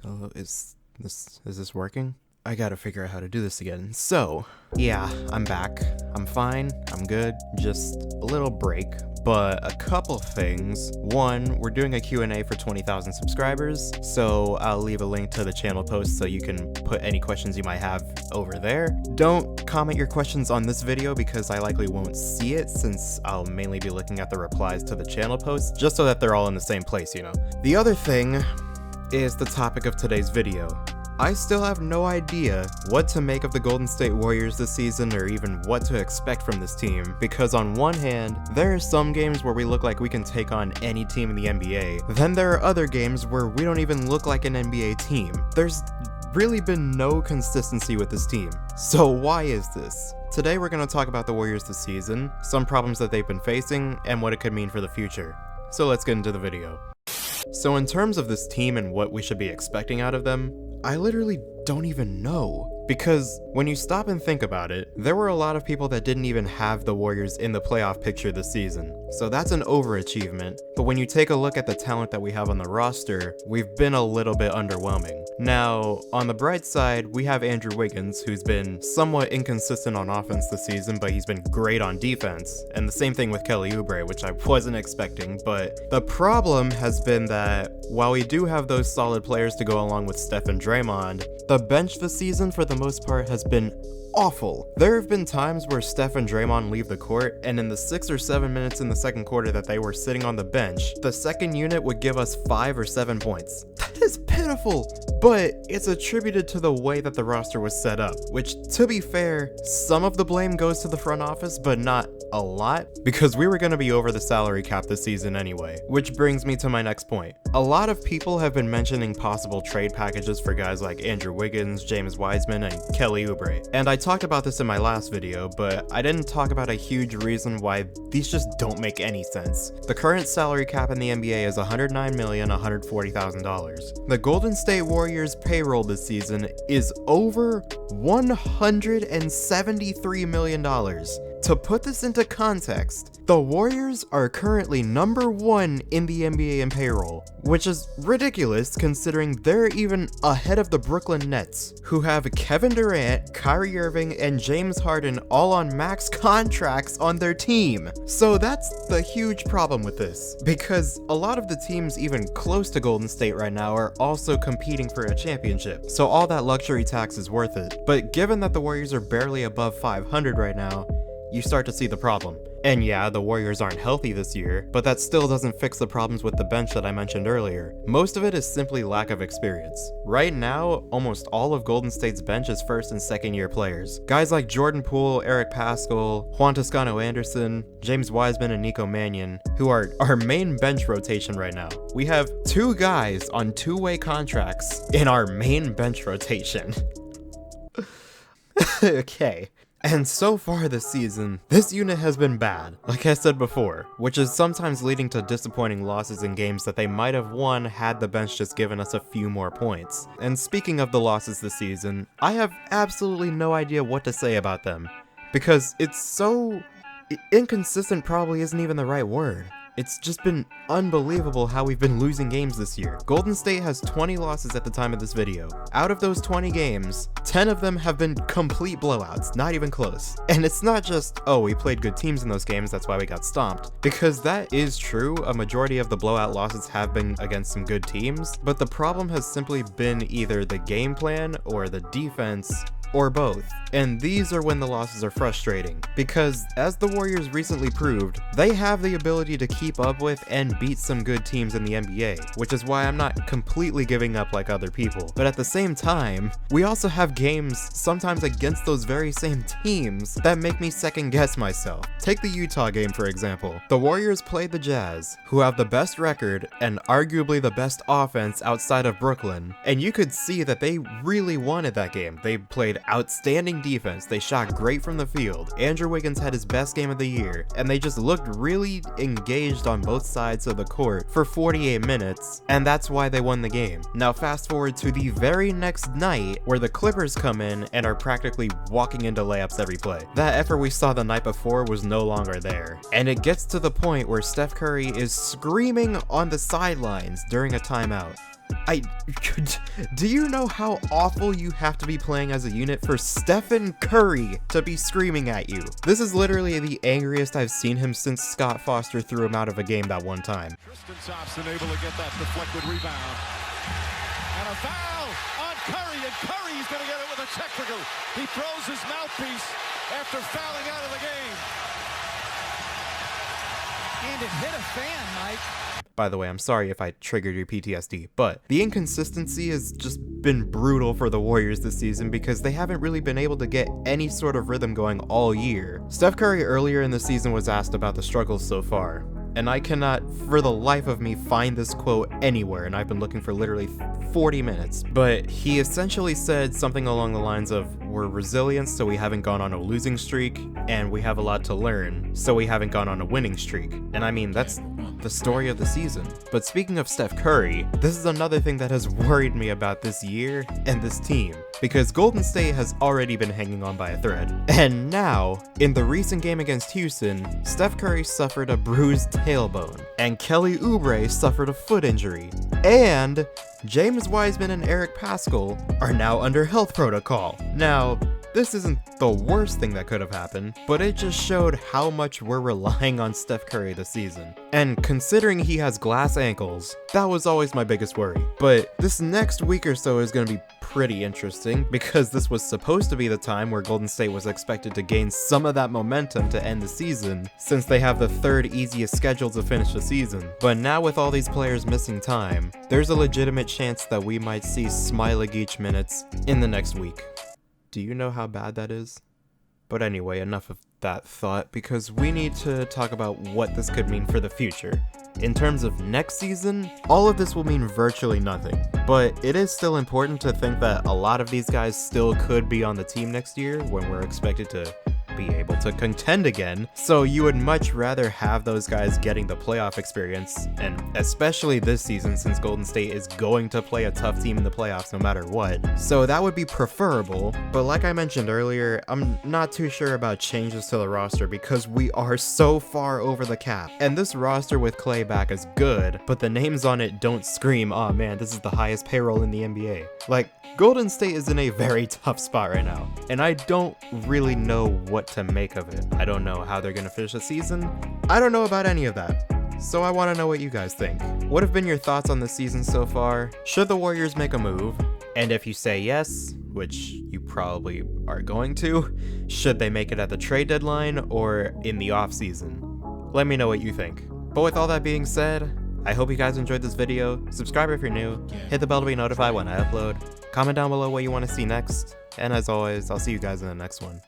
Oh, is this working? I gotta figure out how to do this again. So, yeah, I'm back. I'm fine. I'm good. Just a little break. But a couple things. One, we're doing a Q&A for 20,000 subscribers, so I'll leave a link to the channel post so you can put any questions you might have over there. Don't comment your questions on this video because I likely won't see it, since I'll mainly be looking at the replies to the channel post, just so that they're all in the same place, you know. The other thing is the topic of today's video. I still have no idea what to make of the Golden State Warriors this season, or even what to expect from this team, because on one hand, there are some games where we look like we can take on any team in the NBA, then there are other games where we don't even look like an NBA team. There's really been no consistency with this team. So why is this? Today we're going to talk about the Warriors this season, some problems that they've been facing, and what it could mean for the future. So let's get into the video. So in terms of this team and what we should be expecting out of them, I literally don't even know. Because when you stop and think about it, there were a lot of people that didn't even have the Warriors in the playoff picture this season. So that's an overachievement. But when you take a look at the talent that we have on the roster, we've been a little bit underwhelming. Now, on the bright side, we have Andrew Wiggins, who's been somewhat inconsistent on offense this season, but he's been great on defense. And the same thing with Kelly Oubre, which I wasn't expecting. But the problem has been that while we do have those solid players to go along with Steph and Draymond, the bench this season for the most part has been awful. There have been times where Steph and Draymond leave the court, and in the 6 or 7 minutes in the second quarter that they were sitting on the bench, the second unit would give us 5 or 7 points. That is pitiful, but it's attributed to the way that the roster was set up, which, to be fair, some of the blame goes to the front office, but not a lot, because we were going to be over the salary cap this season anyway. Which brings me to my next point. A lot of people have been mentioning possible trade packages for guys like Andrew Wiggins, James Wiseman, and Kelly Oubre, and I talked about this in my last video, but I didn't talk about a huge reason why these just don't make any sense. The current salary cap in the NBA is $109,140,000. The Golden State Warriors payroll this season is over $173 million. To put this into context, the Warriors are currently number 1 in the NBA in payroll, which is ridiculous considering they're even ahead of the Brooklyn Nets, who have Kevin Durant, Kyrie Irving, and James Harden all on max contracts on their team. So that's the huge problem with this, because a lot of the teams even close to Golden State right now are also competing for a championship, so all that luxury tax is worth it. But given that the Warriors are barely above 500 right now, you start to see the problem. And yeah, the Warriors aren't healthy this year, but that still doesn't fix the problems with the bench that I mentioned earlier. Most of it is simply lack of experience. Right now, almost all of Golden State's bench is first and second year players. Guys like Jordan Poole, Eric Paschall, Juan Toscano-Anderson, James Wiseman, and Nico Mannion, who are our main bench rotation right now. We have 2 guys on 2-way contracts in our main bench rotation. Okay. And so far this season, this unit has been bad, like I said before, which is sometimes leading to disappointing losses in games that they might have won had the bench just given us a few more points. And speaking of the losses this season, I have absolutely no idea what to say about them, because it's so inconsistent probably isn't even the right word. It's just been unbelievable how we've been losing games this year. Golden State has 20 losses at the time of this video. Out of those 20 games, 10 of them have been complete blowouts, not even close. And it's not just, oh, we played good teams in those games, that's why we got stomped. Because that is true, a majority of the blowout losses have been against some good teams, but the problem has simply been either the game plan or the defense, or both. And these are when the losses are frustrating, because as the Warriors recently proved, they have the ability to keep up with and beat some good teams in the NBA, which is why I'm not completely giving up like other people. But at the same time, we also have games sometimes against those very same teams that make me second guess myself. Take the Utah game for example. The Warriors played the Jazz, who have the best record and arguably the best offense outside of Brooklyn, and you could see that they really wanted that game. They played outstanding defense, they shot great from the field, Andrew Wiggins had his best game of the year, and they just looked really engaged on both sides of the court for 48 minutes, and that's why they won the game. Now fast forward to the very next night, where the Clippers come in and are practically walking into layups every play. That effort we saw the night before was no longer there, and it gets to the point where Steph Curry is screaming on the sidelines during a timeout. Do you know how awful you have to be playing as a unit for Stephen Curry to be screaming at you? This is literally the angriest I've seen him since Scott Foster threw him out of a game that one time. Tristan Thompson able to get that deflected rebound. And a foul on Curry, and Curry's going to get it with a technical. He throws his mouthpiece after fouling out of the game. And it hit a fan, Mike. By the way, I'm sorry if I triggered your PTSD, but the inconsistency has just been brutal for the Warriors this season because they haven't really been able to get any sort of rhythm going all year. Steph Curry earlier in the season was asked about the struggles so far, and I cannot for the life of me find this quote anywhere, and I've been looking for literally 40 minutes. But he essentially said something along the lines of, we're resilient so we haven't gone on a losing streak, and we have a lot to learn so we haven't gone on a winning streak. And I mean, that's the story of the season. But speaking of Steph Curry, this is another thing that has worried me about this year and this team, because Golden State has already been hanging on by a thread. And now, in the recent game against Houston, Steph Curry suffered a bruised tailbone, and Kelly Oubre suffered a foot injury, and James Wiseman and Eric Paschall are now under health protocol. Now, this isn't the worst thing that could have happened, but it just showed how much we're relying on Steph Curry this season. And considering he has glass ankles, that was always my biggest worry. But this next week or so is going to be pretty interesting, because this was supposed to be the time where Golden State was expected to gain some of that momentum to end the season, since they have the third easiest schedule to finish the season. But now with all these players missing time, there's a legitimate chance that we might see Smailagic minutes in the next week. Do you know how bad that is? But anyway, enough of that thought, because we need to talk about what this could mean for the future. In terms of next season, all of this will mean virtually nothing, but it is still important to think that a lot of these guys still could be on the team next year when we're expected to be able to contend again, so you would much rather have those guys getting the playoff experience, and especially this season since Golden State is going to play a tough team in the playoffs no matter what. So that would be preferable, but like I mentioned earlier, I'm not too sure about changes to the roster because we are so far over the cap, and this roster with Clay back is good, but the names on it don't scream, oh man, this is the highest payroll in the NBA. Like, Golden State is in a very tough spot right now, and I don't really know what to make of it. I don't know how they're gonna finish the season. I don't know about any of that. So I want to know what you guys think. What have been your thoughts on the season so far? Should the Warriors make a move? And if you say yes, which you probably are going to, should they make it at the trade deadline or in the offseason? Let me know what you think. But with all that being said, I hope you guys enjoyed this video. Subscribe if you're new, hit the bell to be notified when I upload, comment down below what you want to see next, and as always, I'll see you guys in the next one.